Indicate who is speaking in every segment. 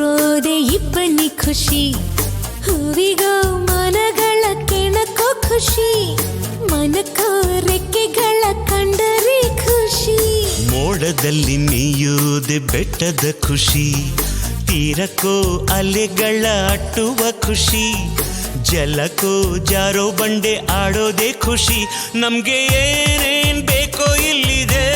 Speaker 1: ಹೋದೆ ಇಬ್ಬನಿ ಖುಷಿ, ಹೂವಿಗೋ ಮನಗಳ ಕೆಣಕೋ ಖುಷಿ, ಮನಕೋ ರೆಕ್ಕೆಗಳ ಕಂಡರೆ ಖುಷಿ.
Speaker 2: ಮೋಡದಲ್ಲಿ ನೀಯೋದೆ ಬೆಟ್ಟದ ಖುಷಿ, ತೀರಕ್ಕೋ ಅಲೆಗಳ ಅಟ್ಟುವ ಖುಷಿ, ಜಲಕ್ಕೋ ಜಾರೋ ಬಂಡೆ ಆಡೋದೇ ಖುಷಿ. ನಮ್ಗೆ ಏನೇನ್ ಬೇಕೋ ಇಲ್ಲಿದೆ,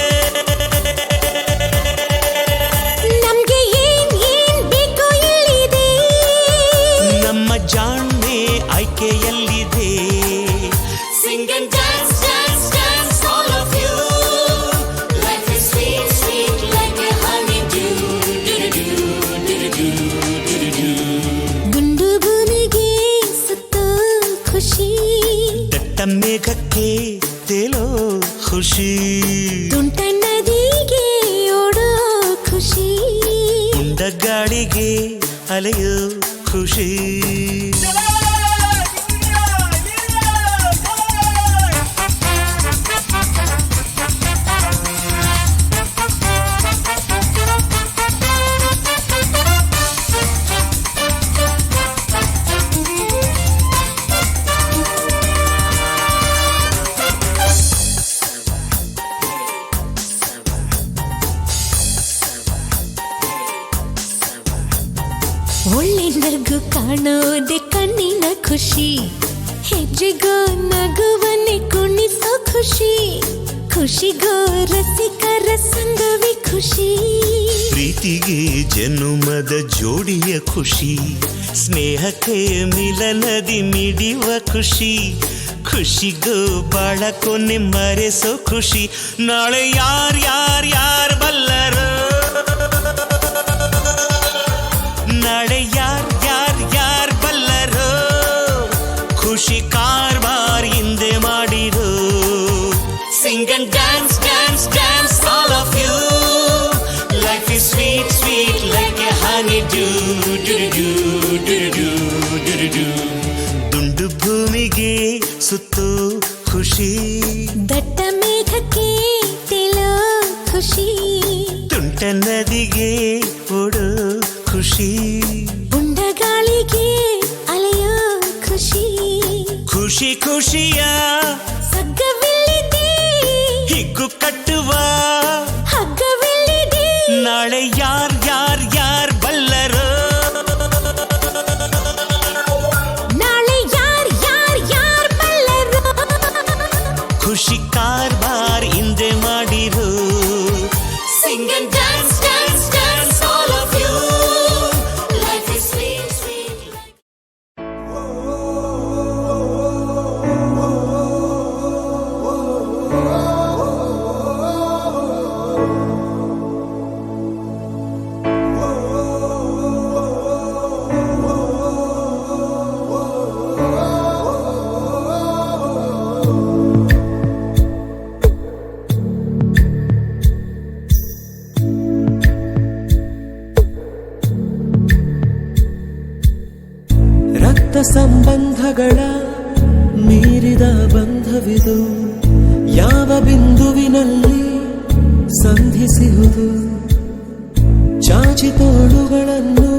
Speaker 1: ನಮ್ಗೆ ಏನ್ ಬೇಕೋ ಇಲ್ಲಿದೆ,
Speaker 2: ನಮ್ಮ ಜಾಣ್ಮೆ ಆಯ್ಕೆಯಲ್ಲಿದೆ.
Speaker 1: Sing and dance, dance, dance, all of you. Life is sweet, sweet like a honeydew. Do-do-do, do-do-do, do-do-do. ಗುಂಡು ಭೂಮಿಗೆ ಸುತ್ತೋ ಖುಷಿ,
Speaker 2: ದಟ್ಟ ಮೇಘಕ್ಕೆ ತೇಲೋ ಖುಷಿ,
Speaker 1: ತುಂಟ ನದಿಗೆ ಓಡೋ ಖುಷಿ,
Speaker 2: ಉಂಡ ಗಾಳಿಗೆ ಅಲೆಯೋ ಖುಷಿ.
Speaker 1: ಒಳ್ಳೆ ನಗು ಕಾಣೋದೆ ಕಣ್ಣಿನ ಖುಷಿ, ಹೆಜ್ಜೆಗೋ ನಗುವನ್ನೇ ಕುಣಿಸೋ ಖುಷಿ, ಖುಷಿಗೋ ರಸಿಕರ ಸಂಗವೇ ಖುಷಿ.
Speaker 2: ಪ್ರೀತಿಗೆ ಜನುಮದ ಜೋಡಿಯ ಖುಷಿ, ಸ್ನೇಹಕ್ಕೆ ಮಿಲನದಿ ಮಿಡಿಯುವ ಖುಷಿ, ಖುಷಿಗೋ ಬಾಳ ಕೊನೆ ಮರೆಸೋ ಖುಷಿ. ನಾಳೆ ಯಾರ್ ಬಲ್ಲರು, ನಾಳೆ ಯಾರ್ ಬಲ್ಲರು, ಖುಷಿ ಕಾರ್ಬಾರ್ ಹಿಂದೆ ಮಾಡಿರೋ. Sing and dance dance dance all of you, life is sweet sweet like a honeydew. ಡು-ಡು-ಡು, ಡು-ಡು-ಡು, ಡು-ಡು-ಡು. ದುಂಡು ಭೂಮಿಗೆ ಸುತ್ತೋ ಖುಷಿ,
Speaker 1: ದಟ್ಟ ಮೇಘಕ್ಕೆ ತೇಲೋ ಖುಷಿ,
Speaker 2: ತುಂಟ ನದಿಗೆ ಓಡೋ ಖುಷಿ,
Speaker 1: ಉಂಡ ಗಾಳಿಗೆ ಅಲೆಯೋ ಖುಷಿ,
Speaker 2: ಖುಷಿ ಖುಷಿಯ
Speaker 1: ಸಗ್ಗವಿಲ್ಲಿದೆ,
Speaker 2: ಹಿಗ್ಗು ಕಟ್ಟುವ
Speaker 1: ಹಗ್ಗವಿಲ್ಲಿದೆ.
Speaker 2: ನಾಳೆ ಯಾರ್ ಬಲ್ಲರು,
Speaker 1: ನಾಳೆ ಯಾರ್ ಬಲ್ಲರು,
Speaker 2: ಖುಷಿ ಕಾರ್ಬಾರ್ ಹಿಂದೆ ಮಾಡಿರೋ.
Speaker 1: Sing and dance dance dance all of you. Life is sweet sweet.
Speaker 3: ರಕ್ತ ಸಂಬಂಧಗಳ ಮೀರಿದ ಬಂಧವಿದು, ಯಾವ ಬಿಂದುವಿನಲ್ಲಿ ಸಂಧಿಸುವುದು, ಚಾಚಿ ತೋಳುಗಳನ್ನು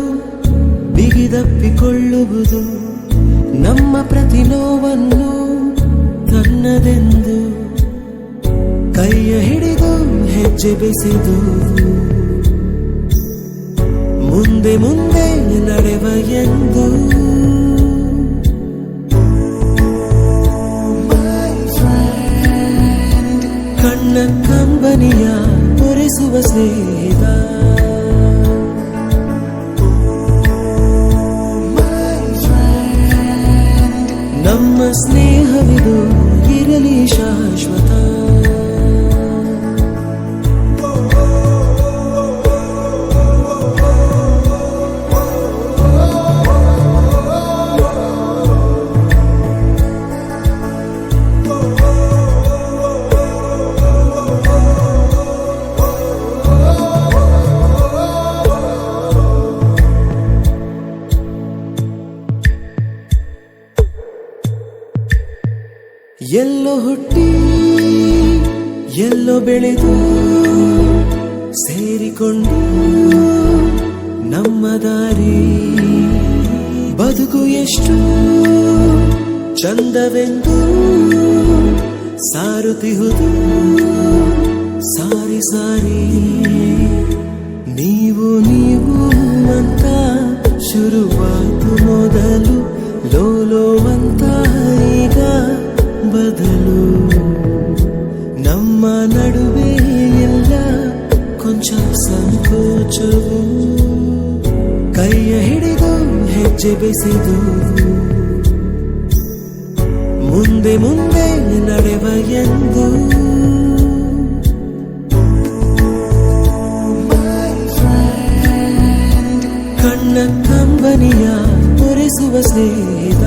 Speaker 3: ಬಿಗಿದಪ್ಪಿಕೊಳ್ಳುವುದು, ನಮ್ಮ ಪ್ರತಿ ನೋವನ್ನು ತನ್ನದೆಂದು ಕೈಯ ಹಿಡಿದು ಹೆಜ್ಜೆ ಬೆಸೆದು, ಮುಂದೆ ಮುಂದೆ ನಡೆವ ಎಂದು ಕಣ್ಣ ಕಂಬನಿಯ ತೋರಿಸುವ ಸ್ನೇಹಿತ, ನಮ್ಮ ಸ್ನೇಹವಿದು ಇರಲಿ ಶಾಶ್ವತ. ಎಲ್ಲೋ ಹುಟ್ಟಿ ಎಲ್ಲೋ ಬೆಳೆದು ಸೇರಿಕೊಂಡು ನಮ್ಮ ದಾರಿ ಬದುಕು ಎಷ್ಟು ಚಂದವೆಂದು ಸಾರುತ್ತಿಹುದು ಸಾರಿ ಸಾರಿ ನೀವು ನೀವು ಅಂತ ಶುರುವಾತು ಮೊದಲು ಲೋಲೋ ಅಂತ ಈಗ ಬದಲು ನಮ್ಮ ನಡುವೆ ಎಲ್ಲ ಕೊಂಚ ಸಂಕೋಚವು ಕೈಯ ಹಿಡಿದು ಹೆಜ್ಜೆ ಬೆಸೆದು ಮುಂದೆ ಮುಂದೆ ನಡೆವ ಎಂದು ಕಣ್ಣ ಕಂಬನಿಯ ಒರೆಸುವ ಸ್ನೇಹಿತ